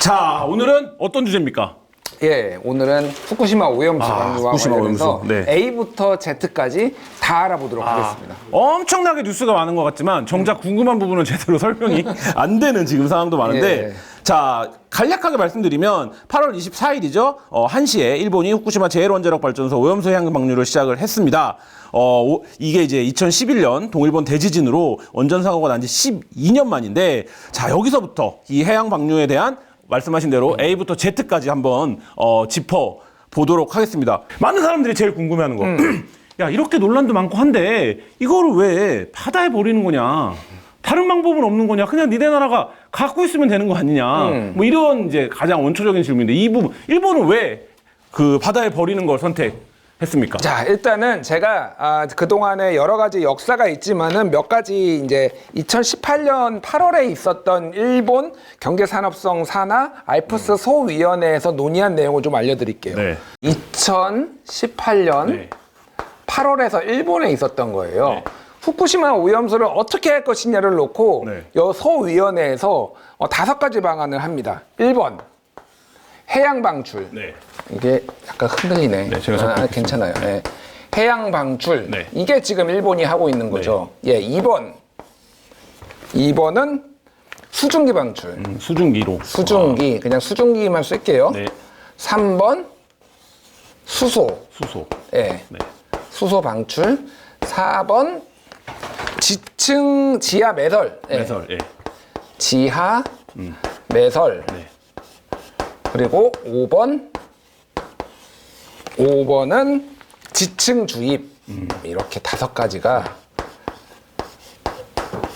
자, 오늘은 어떤 주제입니까? 예, 오늘은 후쿠시마 오염수 방류와 후쿠시마 관련해서 오염수. 네. A부터 Z까지 다 알아보도록 하겠습니다. 엄청나게 뉴스가 많은 것 같지만 정작 궁금한 부분은 제대로 설명이 안 되는 지금 상황도 많은데 예. 자, 간략하게 말씀드리면 8월 24일이죠. 1시에 일본이 후쿠시마 제1원자력 발전소 오염수 해양 방류를 시작을 했습니다. 이게 이제 2011년 동일본 대지진으로 원전 사고가 난 지 12년 만인데 자, 여기서부터 이 해양 방류에 대한 말씀하신 대로 A부터 Z까지 한번 짚어 보도록 하겠습니다. 많은 사람들이 제일 궁금해하는 거. 야, 이렇게 논란도 많고 한데 이거를 왜 바다에 버리는 거냐? 다른 방법은 없는 거냐? 그냥 니네 나라가 갖고 있으면 되는 거 아니냐? 뭐 이런 이제 가장 원초적인 질문인데 이 부분 일본은 왜 그 바다에 버리는 걸 선택했습니까? 자, 일단은 제가 그동안에 여러 가지 역사가 있지만은 몇 가지 이제 2018년 8월에 있었던 일본 경제산업성 산하 알프스 소위원회에서 논의한 내용을 좀 알려드릴게요. 네. 2018년 네. 8월에서 일본에 있었던 거예요. 네. 후쿠시마 오염수를 어떻게 할 것이냐를 놓고 네. 여 소위원회에서 5가지 방안을 합니다. 1번 해양 방출. 네. 이게 약간 흔들리네. 네, 제가 잡고 괜찮아요. 네. 해양 방출. 네. 이게 지금 일본이 하고 있는 거죠. 예, 2번은 수증기 방출. 수증기로. 수증기. 그냥 수증기만 쓸게요. 네. 3번 수소. 수소. 예. 네. 수소 방출. 4번 지층 지하 매설. 예. 매설. 예. 지하 매설. 네. 그리고 5번은 지층 주입. 이렇게 5가지가.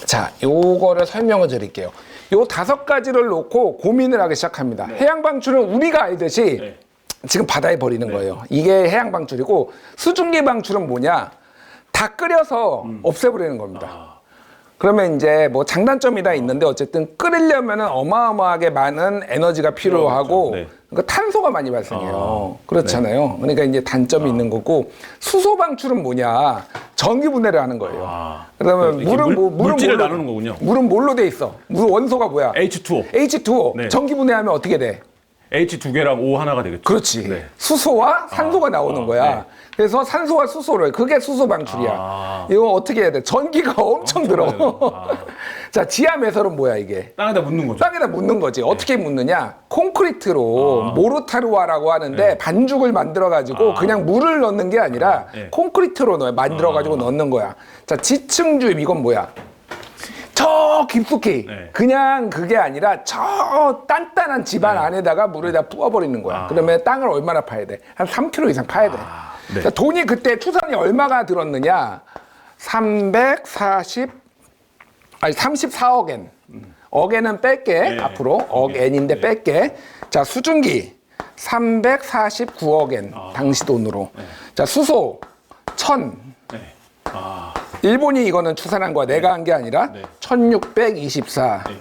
자, 요거를 설명을 드릴게요. 요 5가지를 놓고 고민을 하기 시작합니다. 해양 방출은 우리가 알듯이 네. 지금 바다에 버리는 거예요. 이게 해양 방출이고, 수증기 방출은 뭐냐? 다 끓여서 없애버리는 겁니다. 그러면 이제 뭐 장단점이 다 있는데 어쨌든 끓이려면은 어마어마하게 많은 에너지가 필요하고 네. 그러니까 탄소가 많이 발생해요. 그렇잖아요. 그러니까 이제 단점이 있는 거고, 수소 방출은 뭐냐? 전기 분해를 하는 거예요. 그러면 이렇게 물질을 뭘로- 나누는 거군요. 물은 뭘로 돼 있어? 물 원소가 뭐야? H2O. H2O. 네. 전기 분해하면 어떻게 돼? H 2개랑 O 하나가 되겠죠. 그렇지. 네. 수소와 산소가 나오는 거야. 네. 그래서 산소와 수소를, 그게 수소 방출이야. 이거 어떻게 해야 돼? 전기가 엄청 들어. 자, 지하 매설은 뭐야, 이게? 땅에다 묻는 거죠. 땅에다 묻는 거지. 어떻게 묻느냐? 콘크리트로 모르타르와라고 하는데 반죽을 만들어가지고 그냥 물을 넣는 게 아니라 네. 콘크리트로 만들어가지고 넣는 거야. 자, 지층주입 이건 뭐야? 저 깊숙이 네. 그냥 그게 아니라 저 단단한 집안 안에다가 물을 다 부어버리는 거야. 그러면 땅을 얼마나 파야 돼? 한 3km 이상 파야 돼. 네. 자, 돈이 그때 추산이 얼마가 들었느냐? 34억 엔. 억엔은 뺄게. 네. 앞으로 억엔인데 뺄게. 자, 수증기 349억 엔. 당시 돈으로. 자, 수소 1000. 네. 일본이 이거는 추산한 거야. 내가 한 게 아니라 1624. 네.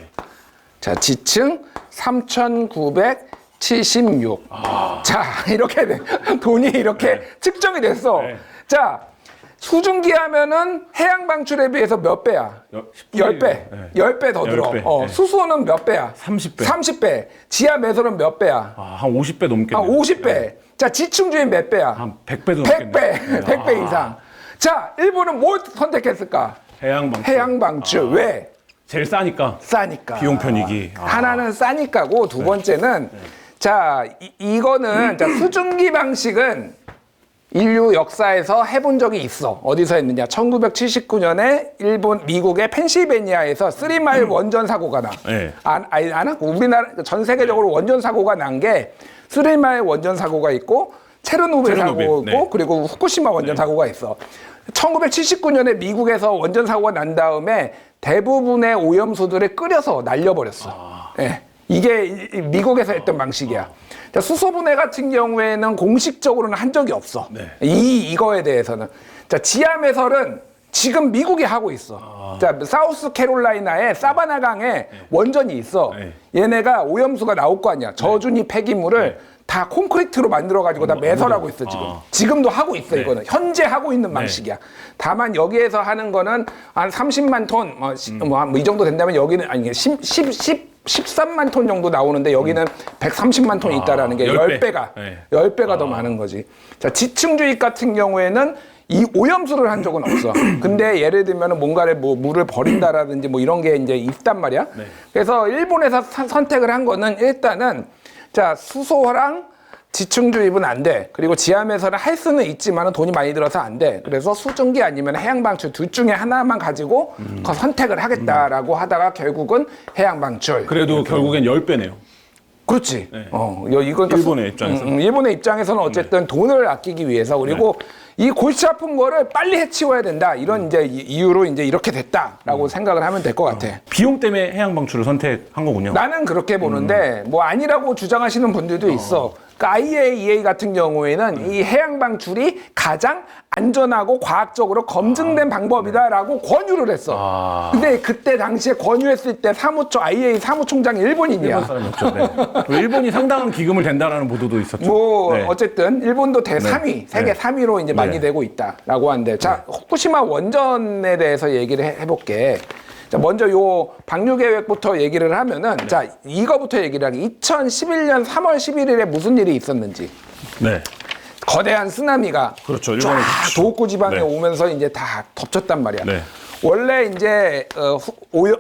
자, 지층 3976. 자, 이렇게 돼. 돈이 이렇게 측정이 됐어. 네. 자, 수증기 하면은 해양 방출에 비해서 몇 배야? 10배. 네. 10배 더 들어. 10배. 네. 수소는 몇 배야? 30배. 30배. 지하 매설은 몇 배야? 한 50배 넘겠네요. 한 50배. 자, 지층 주인 몇 배야? 한 100배도 넘겠네요. 100배. 100배 이상. 자, 일본은 뭘 선택했을까? 해양 방출. 해양 방출. 왜? 제일 싸니까. 싸니까. 비용 편익이. 하나는 싸니까고 두 번째는 자, 이거는 자, 수증기 방식은 인류 역사에서 해본 적이 있어. 어디서 했느냐? 1979년에 미국의 펜실베니아에서 쓰리마일 원전 사고가 나. 네. 안 하고 우리나라 전 세계적으로 원전 사고가 난 게 쓰리마일 원전 사고가 있고 체르노빌 사고 있고 네. 그리고 후쿠시마 원전 사고가 있어. 1979년에 미국에서 원전 사고가 난 다음에 대부분의 오염수들을 끓여서 날려버렸어. 예. 이게 미국에서 했던 방식이야. 자, 수소 분해 같은 경우에는 공식적으로는 한 적이 없어. 네. 이거에 대해서는. 자, 지하 매설은 지금 미국이 하고 있어. 자, 사우스 캐롤라이나의 사바나 강에 원전이 있어. 네. 얘네가 오염수가 나올 거 아니야. 저준위 폐기물을 다 콘크리트로 만들어가지고 다 매설하고 있어, 지금. 지금도 하고 있어, 이거는. 현재 하고 있는 방식이야. 다만 여기에서 하는 거는 한 30만 톤, 뭐 이 정도 된다면 여기는, 아니, 10 13만 톤 정도 나오는데 여기는 130만 톤이 있다라는 게 10배. 10배가 네. 10배가 더 많은 거지. 자, 지층주입 같은 경우에는 이 오염수를 한 적은 없어. 근데 예를 들면 뭔가를 뭐 물을 버린다라든지 뭐 이런 게 이제 있단 말이야. 네. 그래서 일본에서 선택을 한 거는 일단은 자, 수소랑 지층주입은 안 돼. 그리고 지하매설을 할 수는 있지만 돈이 많이 들어서 안 돼. 그래서 수증기 아니면 해양방출 둘 중에 하나만 가지고 그 선택을 하겠다라고 하다가 결국은 해양방출. 그래도 결국엔 10배네요. 그렇지. 네. 이건 일본의 입장에서. 일본의 입장에서는 어쨌든 돈을 아끼기 위해서 그리고 이 골치 아픈 거를 빨리 해치워야 된다. 이런 이제 이유로 이제 이렇게 됐다라고 생각을 하면 될 것 같아. 비용 때문에 해양 방출을 선택한 거군요. 나는 그렇게 보는데 뭐 아니라고 주장하시는 분들도 있어. 그러니까 IAEA 같은 경우에는 이 해양 방출이 가장 안전하고 과학적으로 검증된 방법이다라고 권유를 했어. 근데 그때 당시에 권유했을 때 IAEA 사무총장이 일본인이야. 일본 사람이었죠. 네. 일본이 상당한 기금을 댄다라는 보도도 있었죠. 뭐 네. 어쨌든 일본도 대 3위, 세계 3위로 이제 많이 되고 있다라고 하는데 자, 후쿠시마 원전에 대해서 얘기를 해볼게. 자, 먼저 요 방류 계획부터 얘기를 하면은 자, 이거부터 얘기를 하게. 2011년 3월 11일에 무슨 일이 있었는지. 네. 거대한 쓰나미가 그렇죠. 쫙 일본에 도호쿠 지방에 네. 오면서 이제 다 덮쳤단 말이야. 네. 원래 이제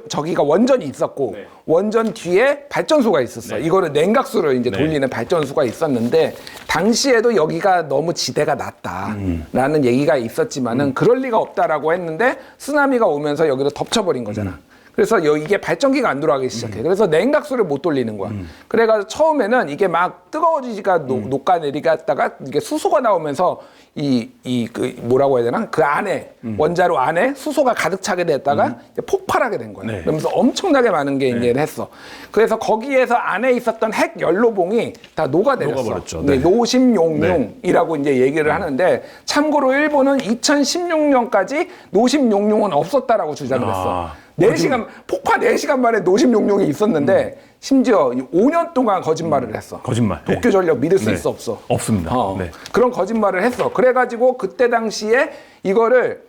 저기가 원전이 있었고 네. 원전 뒤에 발전소가 있었어. 이거를 냉각수를 이제 돌리는 발전소가 있었는데 당시에도 여기가 너무 지대가 낮다라는 얘기가 있었지만은 그럴 리가 없다라고 했는데 쓰나미가 오면서 여기를 덮쳐버린 거잖아. 그래서 이게 발전기가 안 돌아가기 시작해. 그래서 냉각수를 못 돌리는 거야. 그래가지고 처음에는 이게 막 뜨거워지지가 녹아내리갔다가 이게 수소가 나오면서 그 뭐라고 해야 되나? 그 안에, 원자로 안에 수소가 가득 차게 됐다가 이제 폭발하게 된 거야. 네. 그러면서 엄청나게 많은 게 이제 했어. 그래서 거기에서 안에 있었던 핵 연료봉이 다 녹아내렸어. 녹아버렸죠. 네. 노심용융이라고 이제 얘기를 하는데 참고로 일본은 2016년까지 노심용융은 없었다라고 주장을 했어. 4시간, 폭파 4시간 만에 노심용융이 있었는데 심지어 5년 동안 거짓말을 했어. 거짓말. 도쿄 전력 믿을 수 네. 있어 없어? 없습니다. 네. 그런 거짓말을 했어. 그래가지고 그때 당시에 이거를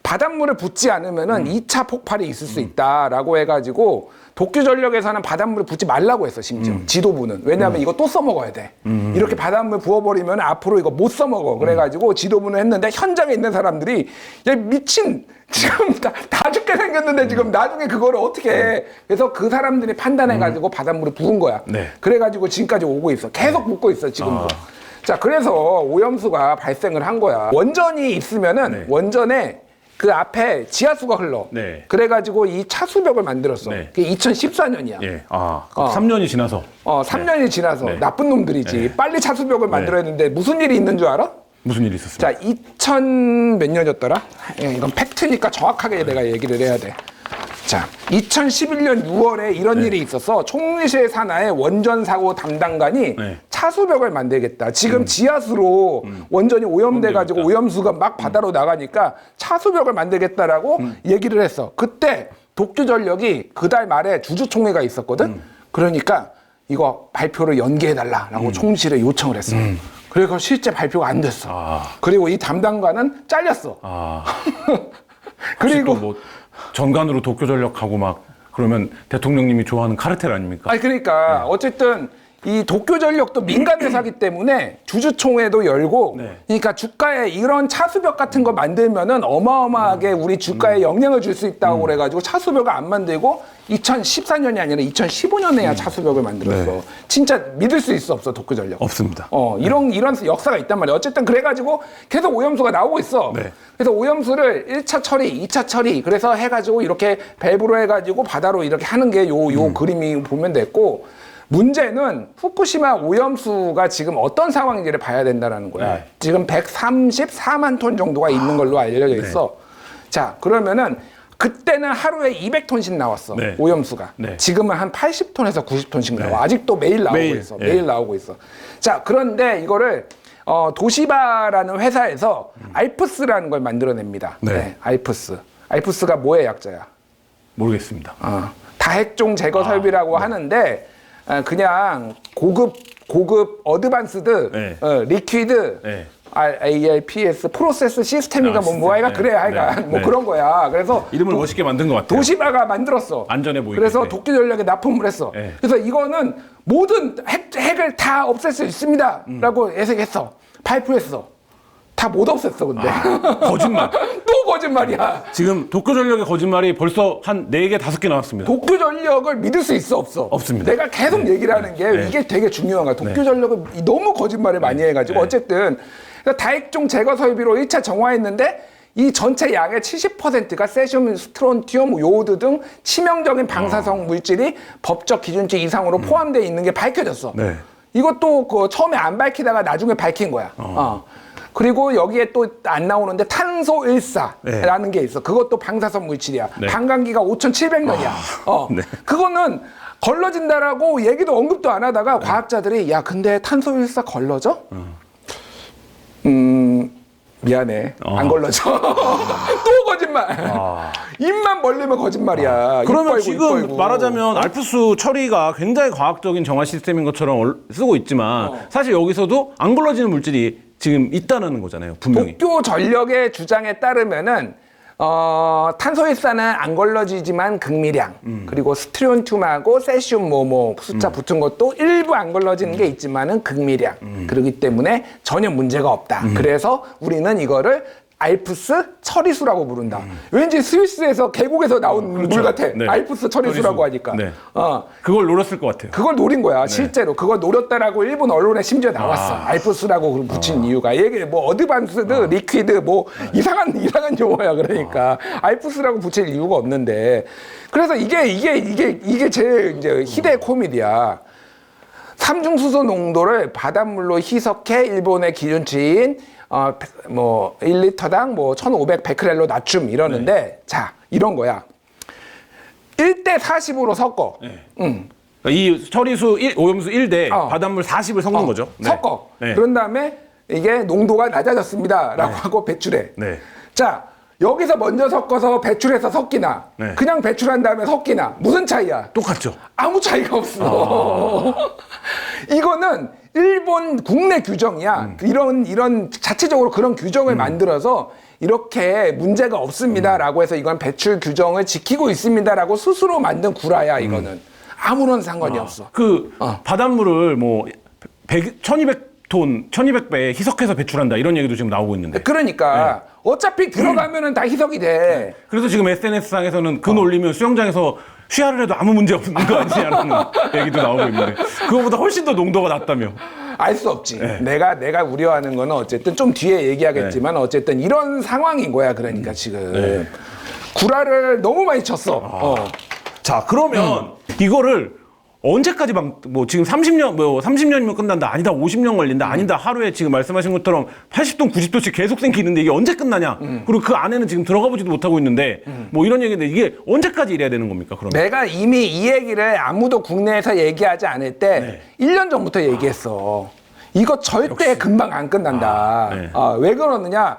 바닷물을 붓지 않으면은 2차 폭발이 있을 수 있다라고 해가지고 도쿄 전력에서는 바닷물을 붓지 말라고 했어, 심지어. 지도부는. 왜냐하면 이거 또 써먹어야 돼. 이렇게 바닷물 부어버리면 앞으로 이거 못 써먹어. 그래가지고 지도부는 했는데 현장에 있는 사람들이 야, 미친! 지금 다 죽게 생겼는데 지금 나중에 그거를 어떻게 해. 그래서 그 사람들이 판단해가지고 바닷물을 부은 거야. 네. 그래가지고 지금까지 오고 있어. 계속 붓고 있어, 지금도. 자, 그래서 오염수가 발생을 한 거야. 원전이 있으면은 원전에 그 앞에 지하수가 흘러. 네. 그래가지고 이 차수벽을 만들었어. 네. 그게 2014년이야. 예. 3년이 지나서. 3년이 지나서 나쁜 놈들이지. 빨리 차수벽을 만들어야 했는데 무슨 일이 있는 줄 알아? 무슨 일이 있었습니까? 자, 2000 몇 년이었더라? 이건 팩트니까 정확하게 내가 얘기를 해야 돼. 자, 2011년 6월에 이런 일이 있어서 총리실 산하의 원전 사고 담당관이 차수벽을 만들겠다. 지금 지하수로 원전이 오염돼가지고 오염수가 막 바다로 나가니까 차수벽을 만들겠다라고 얘기를 했어. 그때 도쿄전력이 그달 말에 주주총회가 있었거든. 그러니까 이거 발표를 연기해달라라고 총리실에 요청을 했어. 그래서 실제 발표가 안 됐어. 그리고 이 담당관은 잘렸어. 그리고 뭐 전관으로 도쿄전력하고 막 그러면 대통령님이 좋아하는 카르텔 아닙니까? 아니 그러니까 어쨌든 이 도쿄전력도 민간 회사기 때문에 주주총회도 열고 그러니까 주가에 이런 차수벽 같은 거 만들면은 어마어마하게 우리 주가에 영향을 줄 수 있다고 그래가지고 차수벽을 안 만들고 2014년이 아니라 2015년에야 차수벽을 만들었어. 진짜 믿을 수 있어 없어 도쿄전력? 없습니다. 이런 역사가 있단 말이야. 어쨌든 그래가지고 계속 오염수가 나오고 있어. 그래서 오염수를 1차 처리, 2차 처리 그래서 해가지고 이렇게 밸브로 해가지고 바다로 이렇게 하는 게 요 그림이 보면 됐고 문제는 후쿠시마 오염수가 지금 어떤 상황인지를 봐야 된다는 거야. 지금 134만 톤 정도가 있는 걸로 알려져 있어. 자, 그러면은 그때는 하루에 200톤씩 나왔어. 오염수가. 지금은 한 80톤에서 90톤씩 나와. 아직도 매일 나오고 있어. 매일 나오고 있어. 자, 그런데 이거를 도시바라는 회사에서 알프스라는 걸 만들어냅니다. 알프스. 알프스가 뭐의 약자야? 모르겠습니다. 다핵종 제거 설비라고 하는데 그냥 고급 어드밴스드 리퀴드 RALPS 프로세스 시스템인가 뭐 하여가 네. 그래 하여간 네. 뭐 네. 그런 거야. 그래서 이름을 멋있게 만든 것 같아요. 도시바가 만들었어. 안전해 보이게. 그래서 네. 도쿄 전력에 납품을 했어. 네. 그래서 이거는 모든 핵을 다 없앨 수 있습니다라고 예색했어. 발표했어. 다 못 없앴어 근데. 거짓말. 또 거짓말이야. 지금 도쿄전력의 거짓말이 벌써 한 4개, 5개 나왔습니다. 도쿄 전력을 믿을 수 있어 없어? 없습니다. 내가 계속 얘기를 하는 게 이게 되게 중요한 거야. 도쿄 전력은 너무 거짓말을 많이 해가지고 어쨌든 그래서 다액종 제거 설비로 1차 정화했는데 이 전체 양의 70%가 세슘, 스트론튬, 요오드 등 치명적인 방사성 물질이 법적 기준치 이상으로 포함되어 있는 게 밝혀졌어. 네. 이것도 그 처음에 안 밝히다가 나중에 밝힌 거야. 그리고 여기에 또 안 나오는데 탄소일사라는 게 있어. 그것도 방사성 물질이야. 네. 반감기가 5,700년이야. 네. 그거는 걸러진다라고 얘기도 언급도 안 하다가 과학자들이 야 근데 탄소일사 걸러져? 미안해. 안 걸러져. 또 거짓말. 입만 벌리면 거짓말이야. 입 그러면 벌고, 입 지금 벌고. 말하자면 알프스 처리가 굉장히 과학적인 정화 시스템인 것처럼 쓰고 있지만 사실 여기서도 안 걸러지는 물질이 지금 있다는 거잖아요. 분명히. 도쿄 전력의 주장에 따르면은 탄소일사는 안 걸러지지만 극미량 그리고 스트론튬하고 세슘 뭐 숫자 붙은 것도 일부 안 걸러지는 게 있지만은 극미량 그렇기 때문에 전혀 문제가 없다. 그래서 우리는 이거를 알프스 처리수라고 부른다. 왠지 스위스에서 계곡에서 나온 물 같아. 네. 알프스 처리수라고 처리수. 하니까. 네. 그걸 노렸을 것 같아요. 그걸 노린 거야, 실제로. 그걸 노렸다라고 일본 언론에 심지어 나왔어. 알프스라고 붙인 이유가. 이게 뭐 어드밴스드, 리퀴드, 뭐 이상한 용어야, 그러니까. 알프스라고 붙일 이유가 없는데. 그래서 이게 제일 이제 희대의 코미디야. 삼중수소 농도를 바닷물로 희석해 일본의 기준치인 1리터당 1,500 베크렐로 낮춤 이러는데 자, 이런 거야. 1대 40으로 섞어. 그러니까 이 처리수 오염수 1대 바닷물 40을 섞는 거죠. 네. 섞어. 네. 그런 다음에 이게 농도가 낮아졌습니다라고 하고 배출해. 네. 자, 여기서 먼저 섞어서 배출해서 섞이나 네. 그냥 배출한 다음에 섞이나 무슨 차이야? 똑같죠. 아무 차이가 없어. 이거는 일본 국내 규정이야. 이런 자체적으로 그런 규정을 만들어서 이렇게 문제가 없습니다라고 해서 이건 배출 규정을 지키고 있습니다라고 스스로 만든 구라야, 이거는. 아무런 상관이 없어. 바닷물을 1200톤, 1200배 희석해서 배출한다 이런 얘기도 지금 나오고 있는데. 그러니까 어차피 들어가면은 다 희석이 돼. 그래서 지금 SNS상에서는 그 놀리면 수영장에서 쉬하를 해도 아무 문제 없는 거 아니냐는 얘기도 나오고 있는데 그거보다 훨씬 더 농도가 낮다며. 알 수 없지. 내가 우려하는 거는 어쨌든 좀 뒤에 얘기하겠지만 어쨌든 이런 상황인 거야. 그러니까 지금 구라를 너무 많이 쳤어. 자, 그러면 이거를 언제까지 지금 30년이면 끝난다. 아니다. 50년 걸린다. 아니다. 하루에 지금 말씀하신 것처럼 80톤, 90톤씩 계속 생기는데 이게 언제 끝나냐? 그리고 그 안에는 지금 들어가 보지도 못하고 있는데 이런 얘기인데 이게 언제까지 이래야 되는 겁니까? 그러면? 내가 이미 이 얘기를 아무도 국내에서 얘기하지 않을 때 1년 전부터 얘기했어. 이거 절대 금방 안 끝난다. 왜 그러느냐?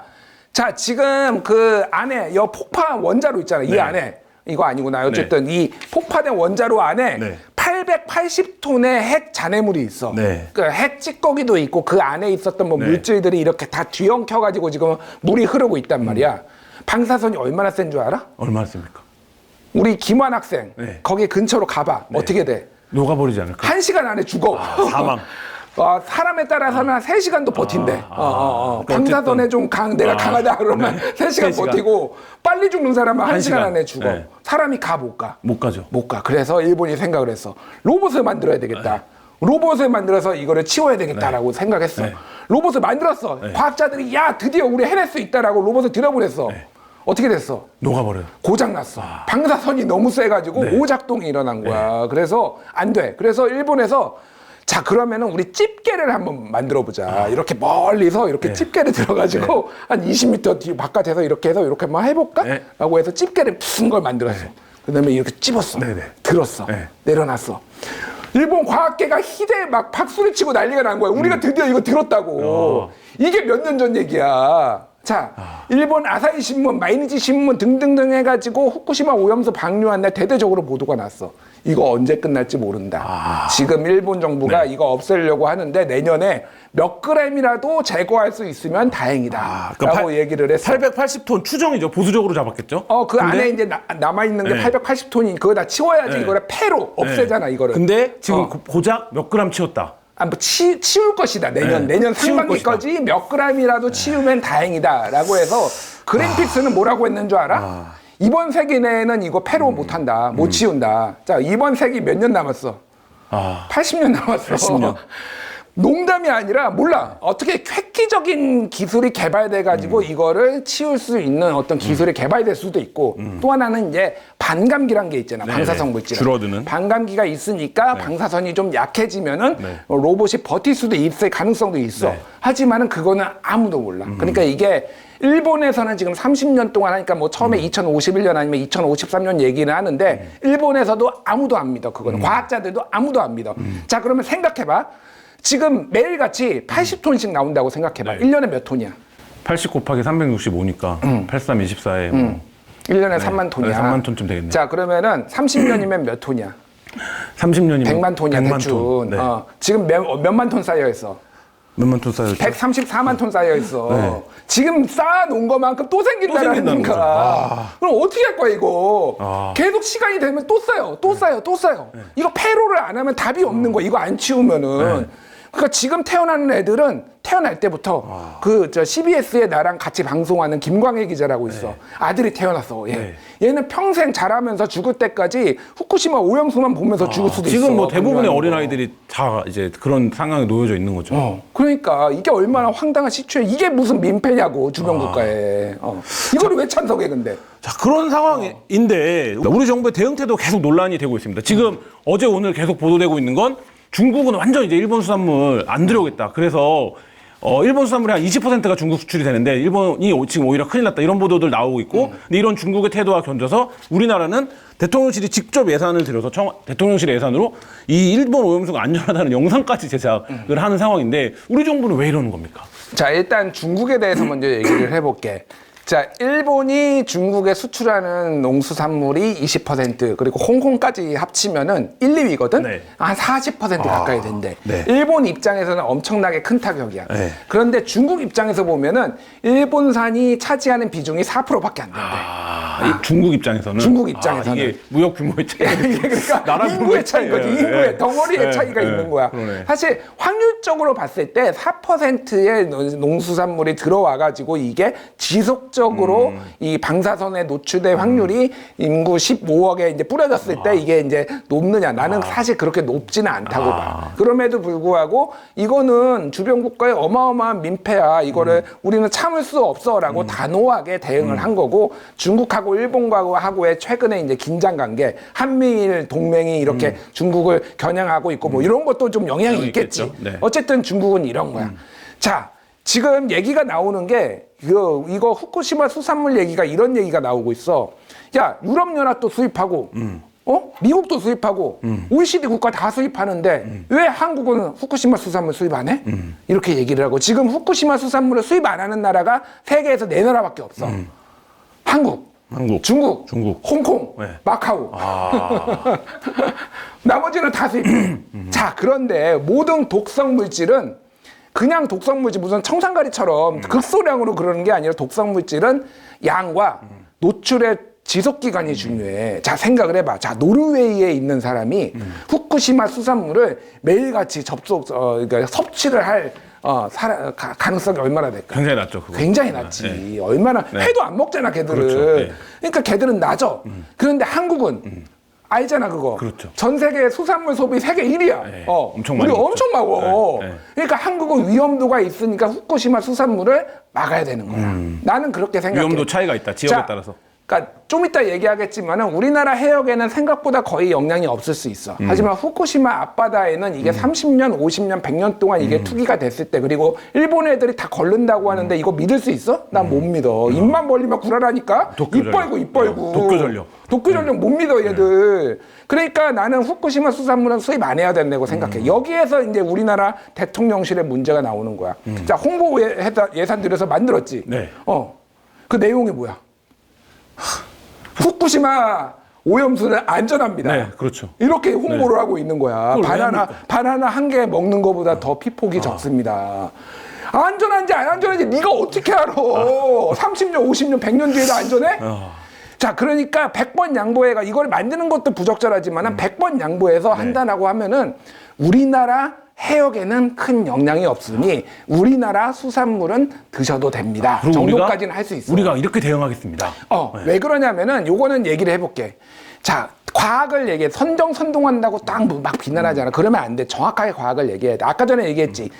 자, 지금 그 안에 폭파한 원자로 있잖아. 이 안에. 이거 아니구나. 어쨌든 이 폭파된 원자로 안에 880톤의 핵 잔해물이 있어. 그 핵 찌꺼기도 있고 그 안에 있었던 물질들이 이렇게 다 뒤엉켜가지고 지금 물이 흐르고 있단 말이야. 방사선이 얼마나 센 줄 알아? 얼마나 씁니까? 우리 김환 학생 거기 근처로 가봐. 어떻게 돼? 녹아버리지 않을까? 1시간 안에 죽어. 사망. 사람에 따라서는 한 3시간도 버틴대. 방사선에 좀 내가 강하다 그러면 3시간 3시간. 버티고 빨리 죽는 사람은 1시간 시간. 안에 죽어. 네. 사람이 못 가. 못 가죠. 못 가. 그래서 일본이 생각을 했어. 로봇을 만들어야 되겠다. 로봇을 만들어서 이거를 치워야 되겠다라고 생각했어. 로봇을 만들었어. 과학자들이 야 드디어 우리 해낼 수 있다라고 로봇을 들여보냈어. 어떻게 됐어? 녹아버려요. 고장났어. 방사선이 너무 세가지고 오작동이 일어난 거야. 그래서 안 돼. 그래서 일본에서 자, 그러면은 우리 집게를 한번 만들어 보자. 이렇게 멀리서 이렇게 집게를 들어가지고 한 20m 뒤 바깥에서 이렇게 해서 이렇게 한번 해볼까? 라고 해서 집게를 푸는 걸 만들었어. 그 다음에 이렇게 찝었어. 들었어. 내려놨어. 일본 과학계가 희대 막 박수를 치고 난리가 난 거야. 우리가 드디어 이거 들었다고. 이게 몇 년 전 얘기야. 자, 일본 아사히 신문, 마이니치 신문 등등등 해가지고 후쿠시마 오염수 방류한 날 대대적으로 보도가 났어. 이거 언제 끝날지 모른다. 지금 일본 정부가 네. 이거 없애려고 하는데 내년에 몇 그램이라도 제거할 수 있으면 다행이다. 라고 얘기를 했어. 880톤 추정이죠. 보수적으로 잡았겠죠. 그 근데 안에 이제 남아있는 게 네. 880톤이 그거 다 치워야지 네. 이거를 폐로 없애잖아, 이거를. 근데 지금 고작 몇 그램 치웠다. 뭐 치울 것이다. 내년 치울 상반기까지 몇 그램이라도 치우면 다행이다라고 해서 그린피스는 뭐라고 했는 줄 알아? 이번 세기 내에는 이거 폐로 못한다. 못 치운다. 자, 이번 세기 몇 년 남았어? 80년 남았어. 80년. 농담이 아니라 몰라. 어떻게 획기적인 기술이 개발돼 가지고 이거를 치울 수 있는 어떤 기술이 개발될 수도 있고 또 하나는 이제 반감기란 게 있잖아. 방사성 물질. 줄어드는. 반감기가 있으니까 방사선이 좀 약해지면은 로봇이 버틸 수도 있을 가능성도 있어. 네. 하지만은 그거는 아무도 몰라. 그러니까 이게 일본에서는 지금 30년 동안 하니까 뭐 처음에 2051년 아니면 2053년 얘기는 하는데 일본에서도 아무도 안 믿어. 그거는 과학자들도 아무도 안 믿어. 자, 그러면 생각해봐. 지금 매일같이 80톤씩 나온다고 생각해봐. 네. 1년에 몇 톤이야? 80 곱하기 365니까 83, 24에 1년에 3만 톤이야. 3만 톤쯤 되겠네. 자, 그러면은 30년이면 몇 톤이야? 30년이면 100만 톤이야, 100만 대충. 톤. 네. 지금 몇만 톤 쌓여 있어? 몇만 톤 쌓였죠? 134만 톤 쌓여 있어. 네. 지금 쌓아놓은 것만큼 또 생긴다는 생긴다는 거죠. 거니까. 그럼 어떻게 할 거야, 이거? 계속 시간이 되면 또 쌓여, 또 쌓여, 또 쌓여. 이거 폐로를 안 하면 답이 없는 거야. 이거 안 치우면은. 그러니까 지금 태어나는 애들은 태어날 때부터 저 CBS에 나랑 같이 방송하는 김광혜 기자라고 있어. 아들이 태어났어. 얘. 얘는 평생 자라면서 죽을 때까지 후쿠시마 오염수만 보면서 죽을 수도 있어. 지금 뭐 대부분의 분명히. 어린아이들이 다 이제 그런 상황에 놓여져 있는 거죠. 그러니까 이게 얼마나 황당한 시추에 이게 무슨 민폐냐고 주변 국가에. 이거를 왜 찬성해 근데? 자, 그런 상황인데 우리 정부의 대응 태도 계속 논란이 되고 있습니다. 지금 어제 오늘 계속 보도되고 있는 건 중국은 완전 이제 일본 수산물 안 들여오겠다. 그래서 일본 수산물의 한 20%가 중국 수출이 되는데 일본이 지금 오히려 큰일 났다. 이런 보도들 나오고 있고 근데 이런 중국의 태도와 견져서 우리나라는 대통령실이 직접 예산을 들여서 대통령실의 예산으로 이 일본 오염수가 안전하다는 영상까지 제작을 하는 상황인데 우리 정부는 왜 이러는 겁니까? 자, 일단 중국에 대해서 먼저 얘기를 해볼게. 자, 일본이 중국에 수출하는 농수산물이 20% 그리고 홍콩까지 합치면은 1, 2위거든? 네. 한 40% 가까이 된대. 네. 일본 입장에서는 엄청나게 큰 타격이야. 네. 그런데 중국 입장에서 보면은 일본산이 차지하는 비중이 4%밖에 안 된대. 이 중국 입장에서는 중국 입장에서는. 이게 무역 규모의 차이. 이게 그러니까 나라 인구의 차이인 거지. 차이예요. 인구의 예. 덩어리의 예. 차이가 예. 있는 거야. 그러네. 사실 확률적으로 봤을 때 4%의 농수산물이 들어와가지고 이게 지속적으로 이 방사선에 노출될 확률이 인구 15억에 이제 뿌려졌을 때 이게 이제 높느냐. 나는 사실 그렇게 높지는 않다고 봐. 그럼에도 불구하고 이거는 주변 국가의 어마어마한 민폐야. 이거를 우리는 참을 수 없어라고 단호하게 대응을 한 거고 중국하고 일본하고의 최근에 이제 긴장 관계, 한미일 동맹이 이렇게 중국을 겨냥하고 있고 뭐 이런 것도 좀 영향이 있겠지. 있겠죠. 네. 어쨌든 중국은 이런 거야. 자, 지금 얘기가 나오는 게 이거 후쿠시마 수산물 얘기가 이런 얘기가 나오고 있어. 야, 유럽연합도 수입하고, 미국도 수입하고, OECD 국가 다 수입하는데 왜 한국은 후쿠시마 수산물 수입 안 해? 이렇게 얘기를 하고 지금 후쿠시마 수산물을 수입 안 하는 나라가 세계에서 4나라밖에 없어. 한국, 중국, 홍콩, 네. 마카오. 나머지는 다 수입해. 자, 그런데 모든 독성 물질은 그냥 독성 물질 무슨 청산가리처럼 극소량으로 그러는 게 아니라 독성 물질은 양과 노출의 지속 기간이 중요해. 자, 생각을 해봐. 자, 노르웨이에 있는 사람이 후쿠시마 수산물을 매일같이 그러니까 섭취를 할 가능성이 얼마나 될까? 굉장히 낮죠. 그거. 굉장히 낮지. 얼마나 회도 안 먹잖아, 걔들은. 그렇죠. 네. 그러니까 걔들은 낮아. 그런데 한국은 알잖아, 그거. 그렇죠. 전 세계 수산물 소비 세계 1위야. 네. 엄청 많이 우리 먹죠. 엄청 먹어. 네. 네. 그러니까 한국은 위험도가 있으니까 후쿠시마 수산물을 막아야 되는 거야. 나는 그렇게 생각해. 위험도 차이가 있다. 지역에 자, 따라서. 그러니까 좀 이따 얘기하겠지만은 우리나라 해역에는 생각보다 거의 영향이 없을 수 있어. 하지만 후쿠시마 앞바다에는 이게 30년, 50년, 100년 동안 이게 투기가 됐을 때 그리고 일본 애들이 다 걸른다고 하는데 이거 믿을 수 있어? 난 못 믿어. 입만 벌리면 구라라니까. 입 벌고 입 벌고. 도쿄 전력. 도쿄 전력 못 믿어 얘들. 그러니까 나는 후쿠시마 수산물은 수입 안 해야 된다고 생각해. 여기에서 이제 우리나라 대통령실의 문제가 나오는 거야. 자, 홍보 예산 들여서 만들었지. 네. 그 내용이 뭐야? 후쿠시마 오염수는 안전합니다. 네, 그렇죠. 이렇게 홍보를 하고 있는 거야. 그걸 왜 바나나 한 개 먹는 것보다 더 피폭이 적습니다. 안전한지 안 안전한지 네가 어떻게 알아? 30년, 50년, 100년 뒤에도 안전해? 자, 그러니까 100번 양보해가 이걸 만드는 것도 부적절하지만은 100번 양보해서 한다라고 하면은 우리나라 해역에는 큰 영향이 없으니 우리나라 수산물은 드셔도 됩니다. 정도까지는 할 수 있어요. 우리가 이렇게 대응하겠습니다. 왜 그러냐면은 요거는 얘기를 해볼게. 자, 과학을 얘기해. 선동한다고 딱 막 비난하잖아. 그러면 안 돼. 정확하게 과학을 얘기해야 돼. 아까 전에 얘기했지.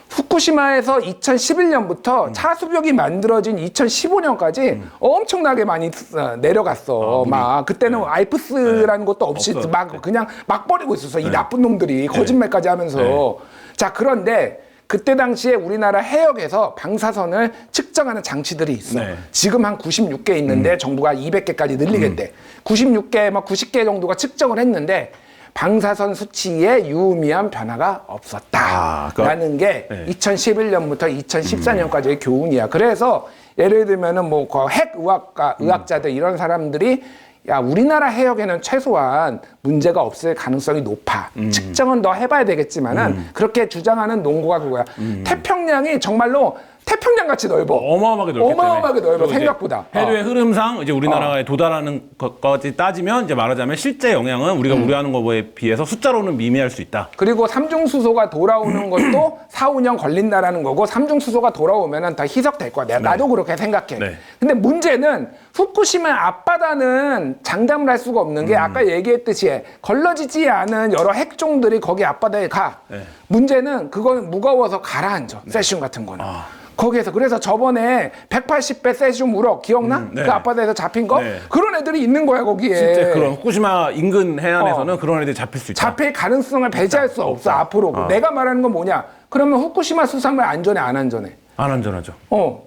후쿠시마에서 2011년부터 차수벽이 만들어진 2015년까지 엄청나게 많이 내려갔어. 막 그때는 알프스라는 것도 없이 막 그냥 막 버리고 있었어. 이 나쁜 놈들이 거짓말까지 하면서. 자, 그런데 그때 당시에 우리나라 해역에서 방사선을 측정하는 장치들이 있어. 지금 한 96개 있는데 정부가 200개까지 늘리겠대. 96개, 막 90개 정도가 측정을 했는데 방사선 수치에 유의미한 변화가 없었다라는 게 2011년부터 2014년까지의 교훈이야. 그래서 예를 들면은 뭐 핵 의학자들 이런 사람들이 야, 우리나라 해역에는 최소한 문제가 없을 가능성이 높아. 측정은 더 해봐야 되겠지만은 그렇게 주장하는 논거가 그거야. 태평양이 정말로 태평양 같이 넓어. 어마어마하게 넓기 어마어마하게 때문에. 넓어 생각보다. 해류의 흐름상 이제 우리나라에 도달하는 것까지 따지면 이제 말하자면 실제 영향은 우리가 우려하는 것에 비해서 숫자로는 미미할 수 있다. 그리고 삼중수소가 돌아오는 것도 4, 5년 걸린다라는 거고 삼중수소가 돌아오면은 다 희석될 거야. 나도 그렇게 생각해. 근데 문제는 후쿠시마 앞바다는 장담을 할 수가 없는 게 아까 얘기했듯이 걸러지지 않은 여러 핵종들이 거기 앞바다에 가. 문제는 그건 무거워서 가라앉아. 세슘 같은 거는. 거기에서 그래서 저번에 180배 세슘 우럭 기억나? 그 앞바다에서 잡힌 거? 그런 애들이 있는 거야 거기에. 실제 그런 후쿠시마 인근 해안에서는 그런 애들이 잡힐 수 있다. 잡힐 가능성을 배제할 수 없어 앞으로. 내가 말하는 건 뭐냐? 그러면 후쿠시마 수산물 안전해 안 안전해? 안 안전하죠.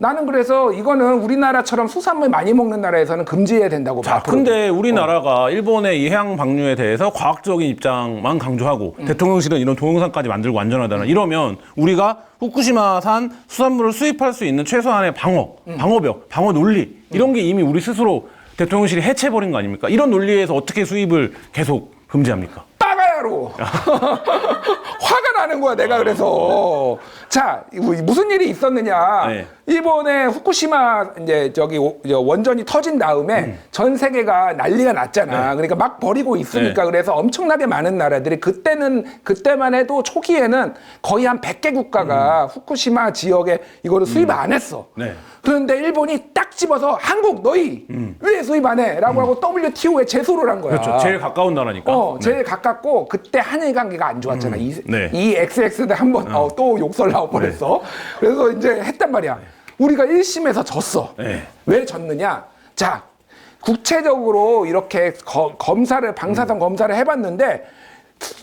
나는 그래서 이거는 우리나라처럼 수산물 많이 먹는 나라에서는 금지해야 된다고 봐. 자, 근데 우리나라가 일본의 이 해양 방류에 대해서 과학적인 입장만 강조하고 대통령실은 이런 동영상까지 만들고 안전하다는 이러면 우리가 후쿠시마산 수산물을 수입할 수 있는 최소한의 방어벽, 방어 논리 이런 게 이미 우리 스스로 대통령실이 해체해버린 거 아닙니까? 이런 논리에서 어떻게 수입을 계속 금지합니까? 따가야로 화가 나는 거야 내가. 그래서 자, 무슨 일이 있었느냐? 일본의 후쿠시마 이제 저기 원전이 터진 다음에 전 세계가 난리가 났잖아. 그러니까 막 버리고 있으니까 그래서 엄청나게 많은 나라들이 그때만 해도 초기에는 거의 한 100개 국가가 후쿠시마 지역에 이거를 수입 안 했어. 그런데 일본이 딱 집어서 한국 너희 왜 수입 안 해? 라고 하고 WTO에 제소를 한 거야. 그렇죠. 제일 가까운 나라니까. 제일 가깝고 그때 한일 관계가 안 좋았잖아. 이 XX들 한번 또 욕설 나와버렸어. 그래서 이제 했단 말이야. 우리가 1심에서 졌어. 왜 졌느냐? 자, 구체적으로 이렇게 방사선 검사를 해봤는데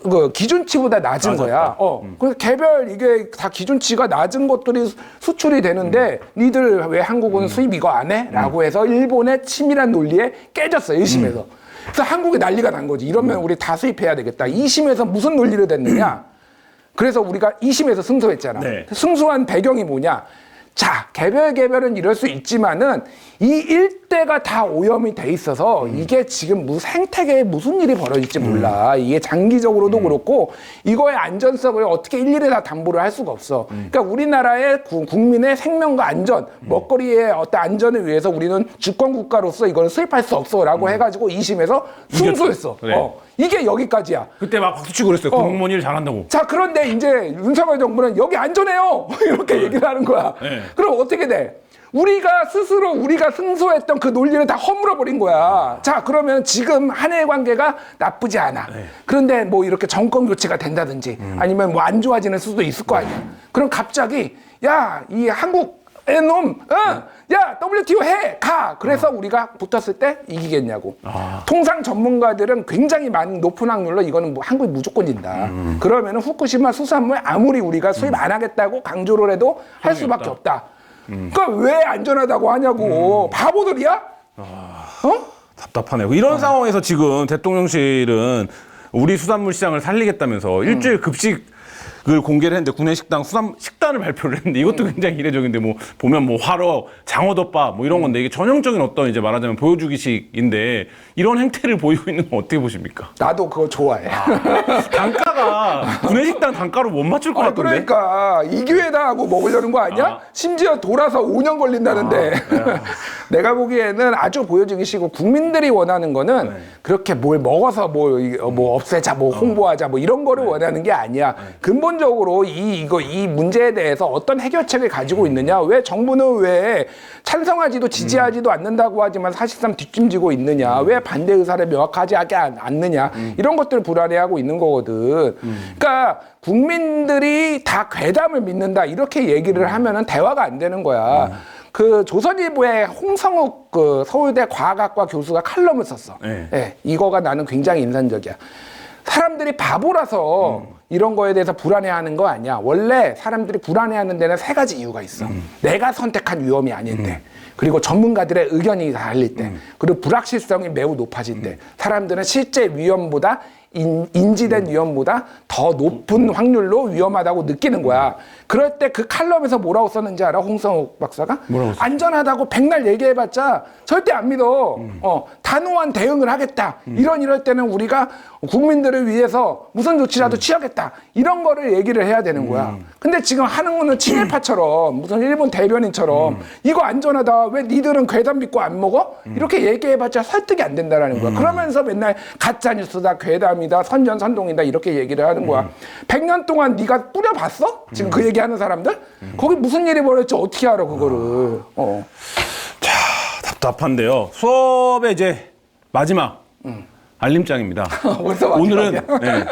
그 기준치보다 낮은 거야. 그래서 개별 이게 다 기준치가 낮은 것들이 수출이 되는데 니들 왜 한국은 수입 이거 안 해? 라고 해서 일본의 치밀한 논리에 깨졌어. 1심에서. 그래서 한국에 난리가 난 거지. 이러면 우리 다 수입해야 되겠다. 2심에서 무슨 논리로 됐느냐? 그래서 우리가 2심에서 승소했잖아. 승소한 배경이 뭐냐? 자, 개별은 이럴 수 있지만은 이 일대가 다 오염이 돼 있어서 이게 지금 생태계에 무슨 일이 벌어질지 몰라. 이게 장기적으로도 그렇고 이거의 안전성을 어떻게 일일이 다 담보를 할 수가 없어. 그러니까 우리나라의 국민의 생명과 안전, 먹거리의 어떤 안전을 위해서 우리는 주권 국가로서 이걸 수입할 수 없어라고 해가지고 2심에서 승소했어. 이게 여기까지야. 그때 막 박수치고 그랬어요. 공무원 일 잘한다고. 자, 그런데 이제 윤석열 정부는 여기 안전해요. 이렇게 얘기를 하는 거야. 그럼 어떻게 돼? 우리가 승소했던 그 논리를 다 허물어버린 거야. 자, 그러면 지금 한일 관계가 나쁘지 않아. 그런데 뭐 이렇게 정권 교체가 된다든지 아니면 뭐 안 좋아지는 수도 있을 거 아니야. 그럼 갑자기 야, 이 한국 놈, 야 WTO 가. 그래서 우리가 붙었을 때 이기겠냐고. 통상 전문가들은 굉장히 높은 확률로 이거는 뭐 한국이 무조건 진다. 그러면은 후쿠시마 수산물 아무리 우리가 수입 안 하겠다고 강조를 해도 할 수밖에 없다. 그러니까 왜 안전하다고 하냐고. 바보들이야? 답답하네요. 이런 상황에서 지금 대통령실은 우리 수산물 시장을 살리겠다면서 일주일 급식을 공개를 했는데 구내식당 식단을 발표를 했는데 이것도 굉장히 이례적인데 뭐 보면 뭐 화로, 장어덮밥 뭐 이런 건데 이게 전형적인 어떤 이제 말하자면 보여주기식인데 이런 행태를 보이고 있는 건 어떻게 보십니까? 나도 그거 좋아해. 단가가 구내식당 단가로 못 맞출 것 같던데. 그러니까 이 기회다 하고 먹으려는 거 아니야? 심지어 돌아서 5년 걸린다는데. 내가 보기에는 아주 보여주기식이고 국민들이 원하는 거는 그렇게 뭘 먹어서 뭐 없애자, 뭐 홍보하자, 뭐 이런 거를 원하는 게 아니야. 근본적으로 이 문제에 대해서 어떤 해결책을 가지고 있느냐? 왜 정부는 왜 찬성하지도 지지하지도 않는다고 하지만 사실상 뒷짐지고 있느냐? 왜 반대 의사를 명확하지 않느냐? 이런 것들을 불안해하고 있는 거거든. 그러니까 국민들이 다 괴담을 믿는다 이렇게 얘기를 하면은 대화가 안 되는 거야. 그 조선일보의 홍성욱 그 서울대 과학학과 교수가 칼럼을 썼어. 예, 이거가 나는 굉장히 인상적이야. 사람들이 바보라서 이런 거에 대해서 불안해하는 거 아니야. 원래 사람들이 불안해하는 데는 세 가지 이유가 있어. 내가 선택한 위험이 아닌데, 그리고 전문가들의 의견이 달릴 때, 그리고 불확실성이 매우 높아질 때, 사람들은 실제 위험보다 인지된 위험보다 더 높은 확률로 위험하다고 느끼는 거야. 그럴 때 그 칼럼에서 뭐라고 썼는지 알아? 홍성욱 박사가? 뭐라고 썼어? 안전하다고 백날 얘기해봤자 절대 안 믿어. 단호한 대응을 하겠다. 이럴 때는 우리가 국민들을 위해서 무슨 조치라도 취하겠다. 이런 거를 얘기를 해야 되는 거야. 근데 지금 하는 거는 친일파처럼 무슨 일본 대변인처럼 이거 안전하다. 왜 니들은 괴담 믿고 안 먹어? 이렇게 얘기해봤자 설득이 안 된다라는 거야. 그러면서 맨날 가짜뉴스다, 괴담이다, 선전선동이다 이렇게 얘기를 하는 거야. 100년 동안 네가 뿌려봤어? 지금 그 얘기하는 사람들? 거기 무슨 일이 벌어졌지 어떻게 알아 그거를. 자, 답답한데요. 수업의 이제 마지막 알림장입니다. 벌써 오늘은 마지막이야?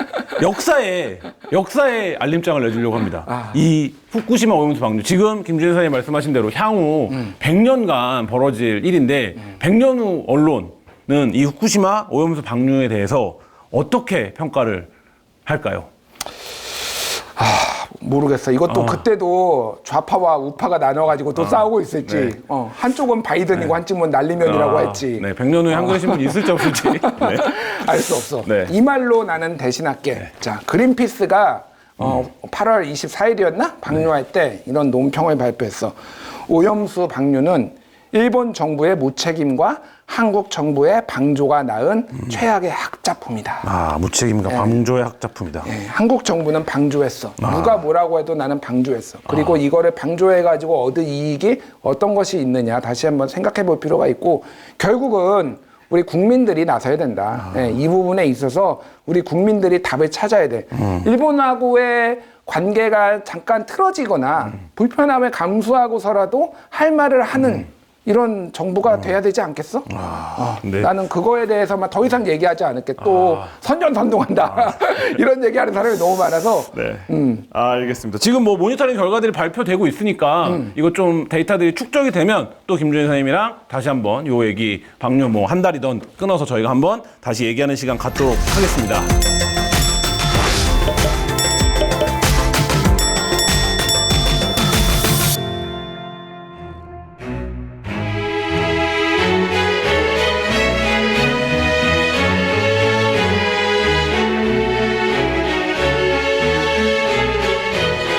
역사의 알림장을 내주려고 합니다. 이 후쿠시마 오염수 방류. 지금 김준일 선생님 말씀하신 대로 향후 100년간 벌어질 일인데 100년 후 언론은 이 후쿠시마 오염수 방류에 대해서 어떻게 평가를 할까요? 모르겠어. 이것도 그때도 좌파와 우파가 나눠가지고 또 싸우고 있을지. 한쪽은 바이든이고 한쪽은 날리면이라고 했지. 네, 100년 후에 한국의 신문이 있을지 없을지. 네. 알 수 없어. 네. 이 말로 나는 대신할게. 자, 그린피스가 8월 24일이었나? 방류할 때 이런 논평을 발표했어. 오염수 방류는 일본 정부의 무책임과 한국 정부의 방조가 낳은 최악의 학자품이다. 무책임과 방조의 학자품이다. 한국 정부는 방조했어. 누가 뭐라고 해도 나는 방조했어. 그리고 이거를 방조해가지고 얻은 이익이 어떤 것이 있느냐 다시 한번 생각해 볼 필요가 있고 결국은 우리 국민들이 나서야 된다. 이 부분에 있어서 우리 국민들이 답을 찾아야 돼. 일본하고의 관계가 잠깐 틀어지거나 불편함을 감수하고서라도 할 말을 하는 이런 정부가 돼야 되지 않겠어? 네. 나는 그거에 대해서만 더 이상 얘기하지 않을게. 또 선전선동한다. 이런 얘기하는 사람이 너무 많아서. 네. 알겠습니다. 지금 뭐 모니터링 결과들이 발표되고 있으니까 이거 좀 데이터들이 축적이 되면 또 김준일 선생님이랑 다시 한번 요 얘기 방류 뭐 한 달이던 끊어서 저희가 한번 다시 얘기하는 시간 갖도록 하겠습니다.